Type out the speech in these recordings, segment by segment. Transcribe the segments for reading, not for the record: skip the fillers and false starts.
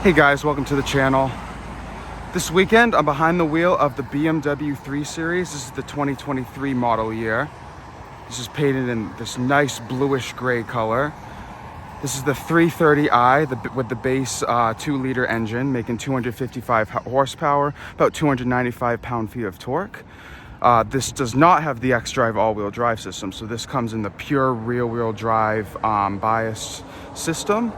Hey guys, welcome to the channel. This weekend I'm behind the wheel of the BMW 3 Series. This is the 2023 model year. This is painted in this nice bluish gray color. This is the 330i with the base 2-liter engine, making 255 horsepower, about 295 pound-feet of torque. This does not have the X-Drive all-wheel drive system, so this comes in the pure rear-wheel drive biased system.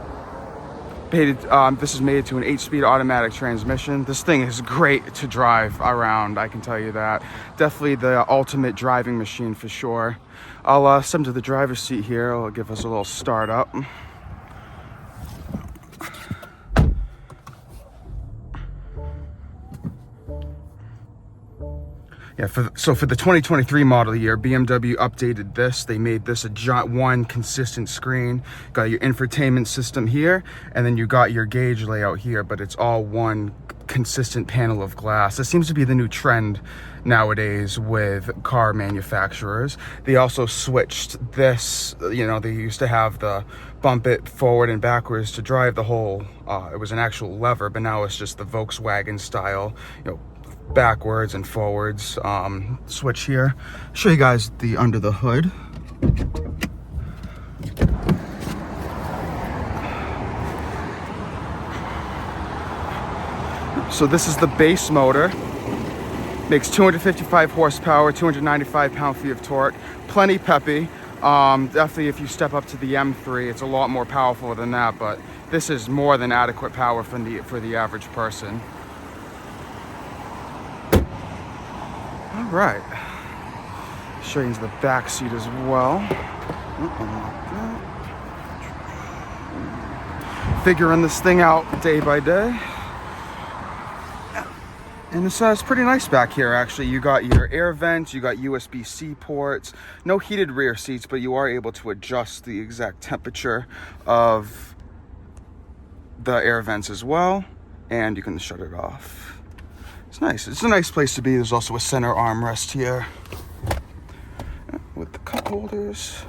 This is mated to an 8-speed automatic transmission. This thing is great to drive around, I can tell you that. Definitely the ultimate driving machine for sure. I'll step into the driver's seat here. I'll give us a little start up. Yeah, so for the 2023 model year, BMW updated this. They made this a one consistent screen. Got your infotainment system here, and then you got your gauge layout here, but it's all one consistent panel of glass. This seems to be the new trend nowadays with car manufacturers. They also switched this, you know, they used to have the bump it forward and backwards to drive the whole, it was an actual lever, but now it's just the Volkswagen style, you know, backwards and forwards switch here. Show you guys the under the hood. So this is the base motor. Makes 255 horsepower, 295 pound-feet of torque. Plenty peppy. Definitely if you step up to the M3, it's a lot more powerful than that, but this is more than adequate power for the average person. All right, show you the back seat as well. Figuring this thing out day by day. And it's pretty nice back here, actually. You got your air vents, you got USB-C ports, no heated rear seats, but you are able to adjust the exact temperature of the air vents as well, and you can shut it off. It's nice. It's a nice place to be. There's also a center armrest here with the cup holders.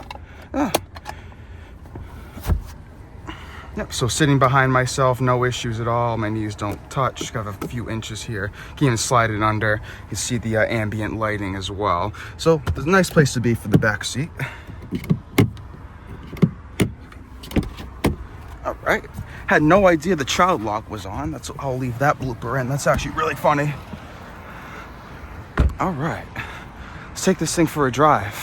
Yep, so sitting behind myself, no issues at all. My knees don't touch. Got a few inches here. You can even slide it under. You can see the ambient lighting as well. So it's a nice place to be for the back seat. All right. Had no idea the child lock was on. I'll leave that blooper in. That's actually really funny. All right, let's take this thing for a drive.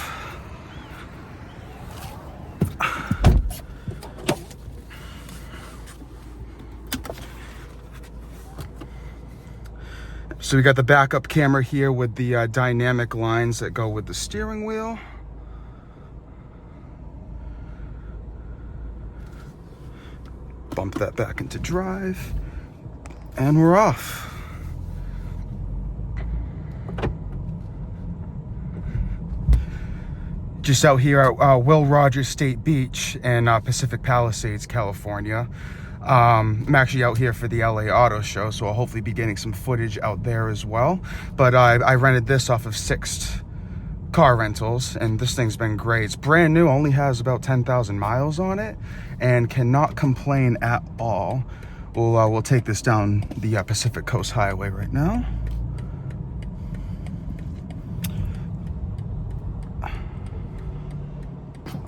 So we got the backup camera here with the dynamic lines that go with the steering wheel. Bump that back into drive, and we're off. Just out here at Will Rogers State Beach in Pacific Palisades, California. I'm actually out here for the LA Auto Show, so I'll hopefully be getting some footage out there as well. But I rented this off of Sixt Car Rentals, and this thing's been great. It's brand new, only has about 10,000 miles on it, and cannot complain at all. We'll take this down the Pacific Coast Highway right now.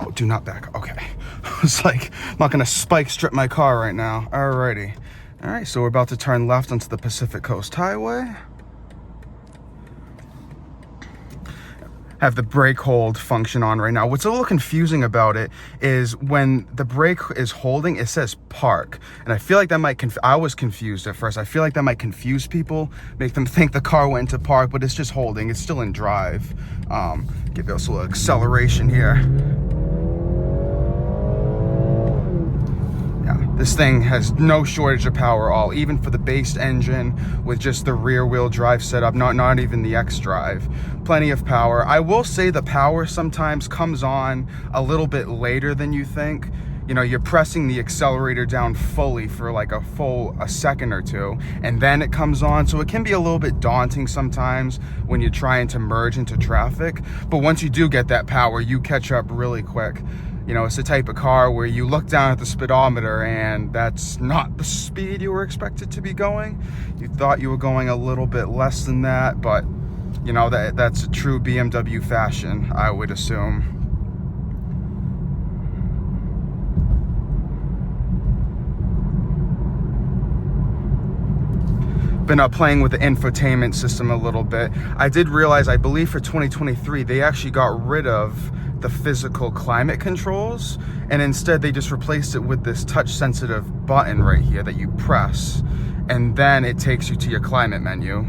Oh, do not back. Okay. It's like, I'm not gonna spike strip my car right now. Alrighty. All right, so we're about to turn left onto the Pacific Coast Highway. Have the brake hold function on right now. What's a little confusing about it is when the brake is holding, it says park. And I feel like that might, I was confused at first. I feel like that might confuse people, make them think the car went into park, but it's just holding. It's still in drive. Give us a little acceleration here. This thing has no shortage of power at all, even for the base engine with just the rear wheel drive setup, not even the X-Drive. Plenty of power. I will say the power sometimes comes on a little bit later than you think. You know, you're pressing the accelerator down fully for like a second or two, and then it comes on. So it can be a little bit daunting sometimes when you're trying to merge into traffic. But once you do get that power, you catch up really quick. You know, it's the type of car where you look down at the speedometer and that's not the speed you were expected to be going. You thought you were going a little bit less than that, but you know, that's a true BMW fashion, I would assume. Been playing with the infotainment system a little bit. I did realize, I believe for 2023, they actually got rid of the physical climate controls, and instead they just replaced it with this touch sensitive button right here that you press, and then it takes you to your climate menu,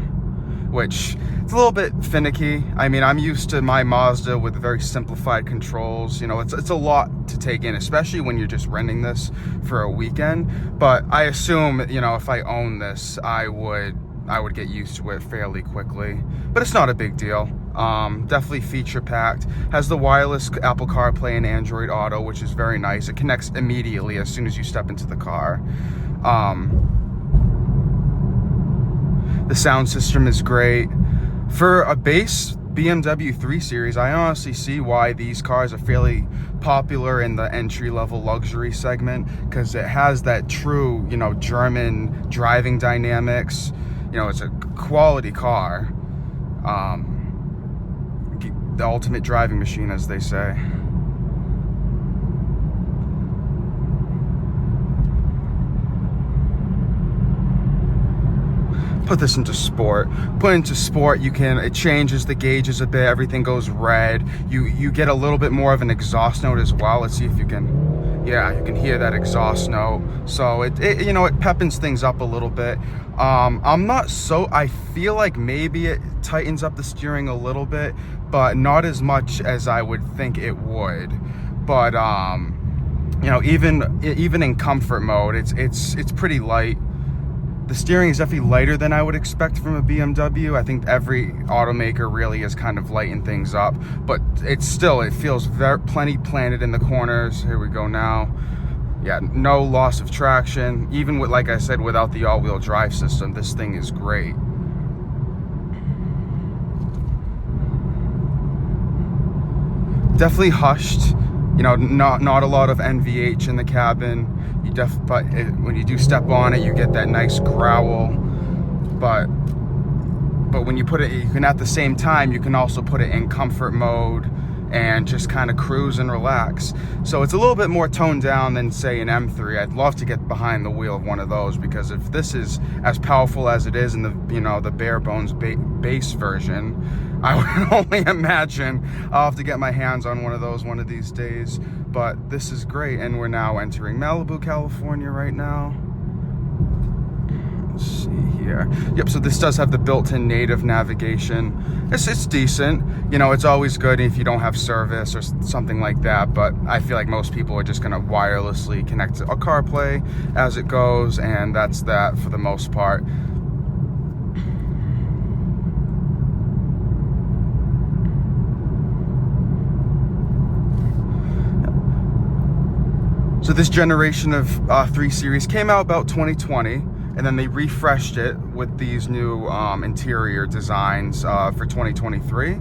which it's a little bit finicky. I mean, I'm used to my Mazda with very simplified controls. You know, it's a lot to take in, especially when you're just renting this for a weekend. But I assume, you know, if I own this, I would get used to it fairly quickly. But it's not a big deal. Definitely feature packed. Has the wireless Apple CarPlay and Android Auto, which is very nice. It connects immediately as soon as you step into the car. The sound system is great. For a base BMW 3 Series, I honestly see why these cars are fairly popular in the entry-level luxury segment, because it has that true, you know, German driving dynamics. You know, it's a quality car. The ultimate driving machine, as they say. Put this into sport. Put into sport, it changes the gauges a bit, everything goes red. You get a little bit more of an exhaust note as well. Let's see if you can, yeah, you can hear that exhaust note. So it you know, it peppins things up a little bit. I feel like maybe it tightens up the steering a little bit, but not as much as I would think it would. But you know, even in comfort mode, it's pretty light. The steering is definitely lighter than I would expect from a BMW. I think every automaker really is kind of lighten things up, but it feels plenty planted in the corners. Here we go now. Yeah, no loss of traction. Even with, like I said, without the all-wheel drive system, this thing is great. Definitely hushed. You know, not a lot of NVH in the cabin. But when you do step on it, you get that nice growl. But when you put it, you can, at the same time, you can also put it in comfort mode and just kind of cruise and relax. So it's a little bit more toned down than, say, an M3. I'd love to get behind the wheel of one of those, because if this is as powerful as it is in the, you know, the bare bones base version, I would only imagine I'll have to get my hands on one of those one of these days. But this is great, and we're now entering Malibu, California right now. Let's see here. Yep, so this does have the built-in native navigation. It's decent. You know, it's always good if you don't have service or something like that, but I feel like most people are just gonna wirelessly connect to a CarPlay as it goes, and that's that for the most part. So this generation of 3 Series came out about 2020, and then they refreshed it with these new interior designs for 2023.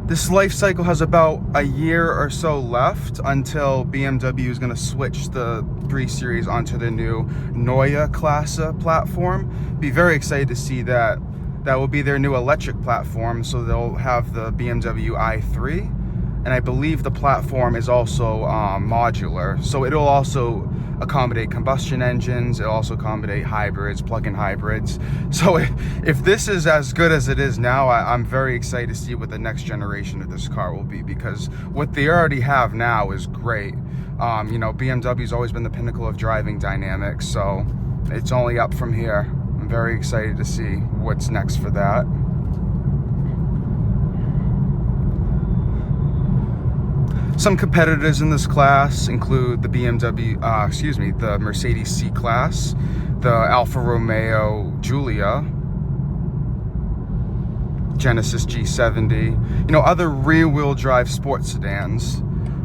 This life cycle has about a year or so left until BMW is going to switch the 3 Series onto the new Neue Klasse platform. Be very excited to see that. That will be their new electric platform, so they'll have the BMW i3. And I believe the platform is also modular, so it'll also accommodate combustion engines. It'll also accommodate hybrids, plug-in hybrids. So if this is as good as it is now, I'm very excited to see what the next generation of this car will be, because what they already have now is great. You know, BMW's always been the pinnacle of driving dynamics, so it's only up from here. I'm very excited to see what's next for that. Some competitors in this class include the the Mercedes C-Class, the Alfa Romeo Giulia, Genesis G70, you know, other rear-wheel drive sports sedans.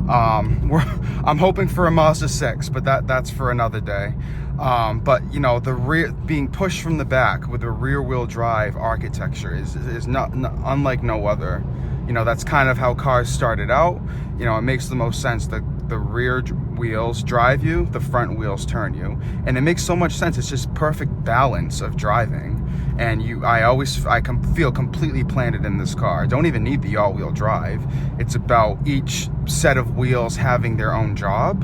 I'm hoping for a Mazda 6, but that's for another day. But you know, the rear being pushed from the back with a rear-wheel drive architecture is not unlike no other. You know, that's kind of how cars started out. You know, it makes the most sense to the rear wheels drive you, the front wheels turn you, and it makes so much sense. It's just perfect balance of driving, and I feel completely planted in this car. I don't even need the all-wheel drive. It's about each set of wheels having their own job,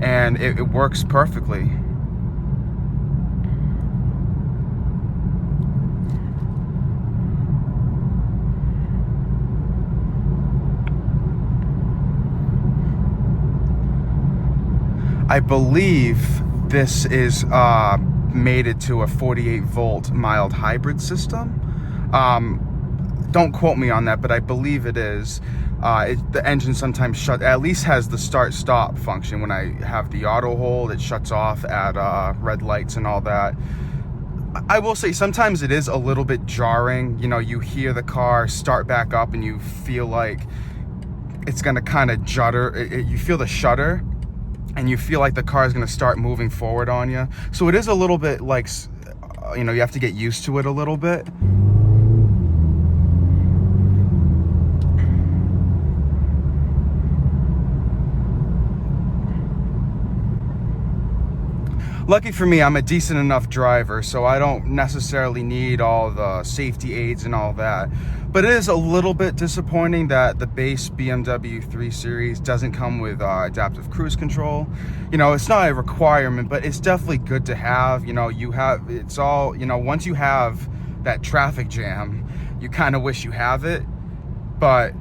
and it works perfectly. I believe this is mated to a 48 volt mild hybrid system. Don't quote me on that, but I believe it is. The engine sometimes at least has the start stop function. When I have the auto hold, it shuts off at red lights and all that. I will say sometimes it is a little bit jarring. You know, you hear the car start back up and you feel like it's gonna kind of judder. You feel the shudder, and you feel like the car is going to start moving forward on you. So it is a little bit like, you know, you have to get used to it a little bit. Lucky for me, I'm a decent enough driver, so I don't necessarily need all the safety aids and all that. But it is a little bit disappointing that the base BMW 3 Series doesn't come with adaptive cruise control. You know, it's not a requirement, but it's definitely good to have. You know, it's all, you know, once you have that traffic jam, you kind of wish you have it, but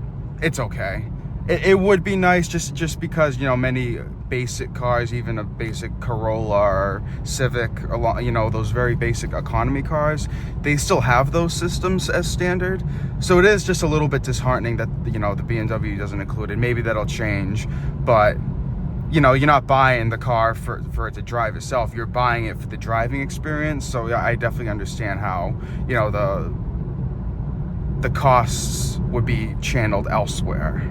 it's okay. It would be nice just because, you know, many basic cars, even a basic Corolla or Civic, you know, those very basic economy cars, they still have those systems as standard. So it is just a little bit disheartening that, you know, the BMW doesn't include it. Maybe that'll change, but, you know, you're not buying the car for it to drive itself. You're buying it for the driving experience. So yeah, I definitely understand how, you know, the costs would be channeled elsewhere.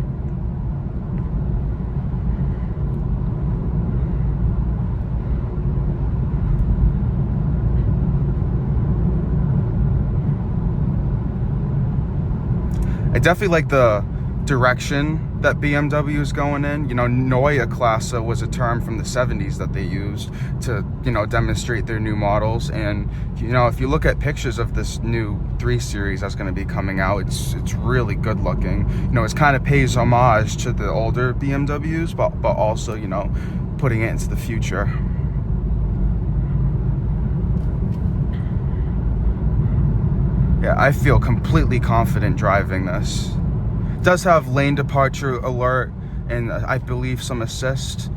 I definitely like the direction that BMW is going in. You know, Neue Klasse was a term from the 70s that they used to, you know, demonstrate their new models. And, you know, if you look at pictures of this new 3 Series that's going to be coming out, it's really good looking. You know, it kind of pays homage to the older BMWs, but also, you know, putting it into the future. Yeah, I feel completely confident driving this. It does have lane departure alert and I believe some assist,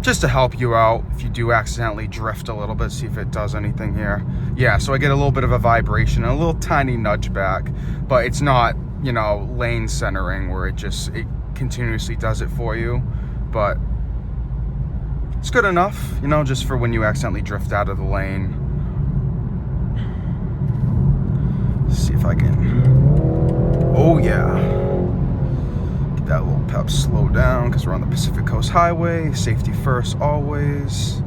just to help you out if you do accidentally drift a little bit, see if it does anything here. Yeah, so I get a little bit of a vibration and a little tiny nudge back, but it's not, you know, lane centering where it continuously does it for you, but it's good enough, you know, just for when you accidentally drift out of the lane. See if I can, oh yeah, get that little pep slow down because we're on the Pacific Coast Highway, safety first always.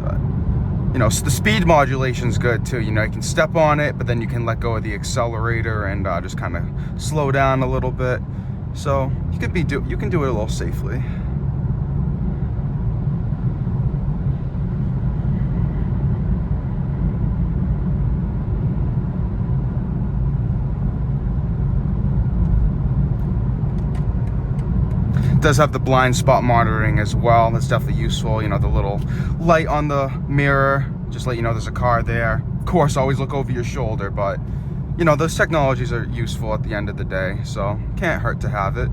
But, you know, so the speed modulation's good too. You know, you can step on it, but then you can let go of the accelerator and just kind of slow down a little bit. So you can do it a little safely. It does have the blind spot monitoring as well. That's definitely useful. You know, the little light on the mirror, just let you know there's a car there. Of course, always look over your shoulder, but you know, those technologies are useful at the end of the day, so can't hurt to have it.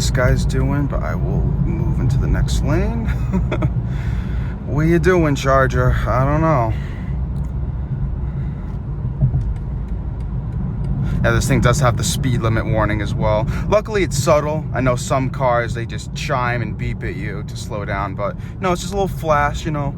this guy's doing, but I will move into the next lane. What are you doing, Charger? I don't know. Yeah, this thing does have the speed limit warning as well. Luckily, it's subtle. I know some cars, they just chime and beep at you to slow down, but no, it's just a little flash, you know,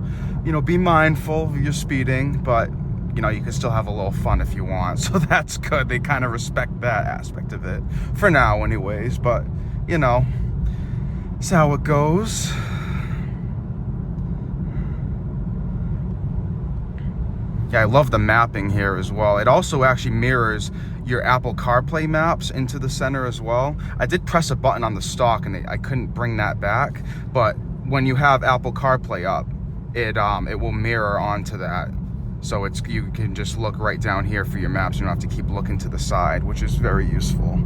be mindful of your speeding, but you know, you can still have a little fun if you want. So that's good. They kind of respect that aspect of it for now anyways, but you know, that's how it goes. Yeah, I love the mapping here as well. It also actually mirrors your Apple CarPlay maps into the center as well. I did press a button on the stock and I couldn't bring that back, but when you have Apple CarPlay up, it will mirror onto that. So you can just look right down here for your maps. You don't have to keep looking to the side, which is very useful.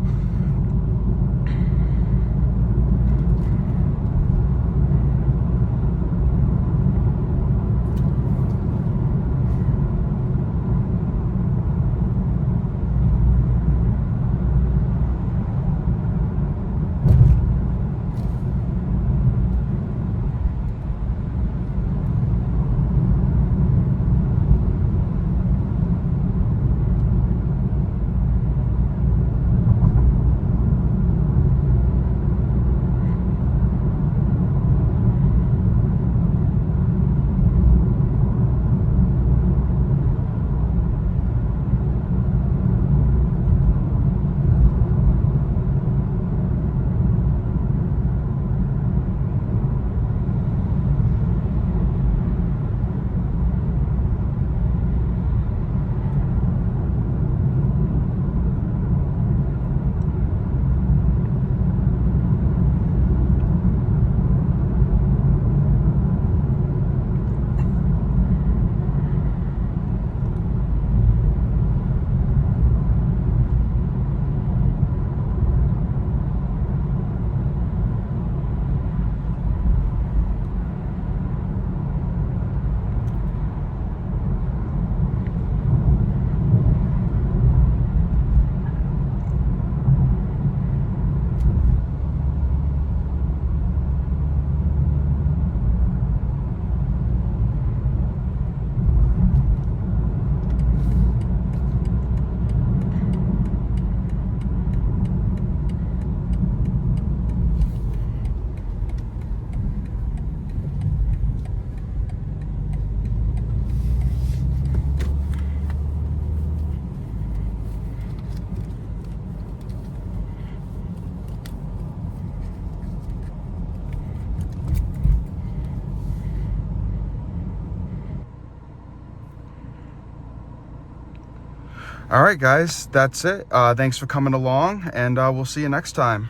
All right, guys, that's it. Thanks for coming along, and we'll see you next time.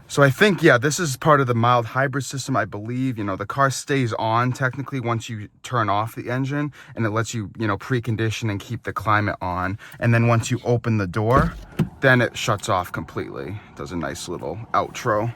So I think, yeah, this is part of the mild hybrid system, I believe. You know, the car stays on technically once you turn off the engine, and it lets you, you know, precondition and keep the climate on. And then once you open the door, then it shuts off completely. Does a nice little outro.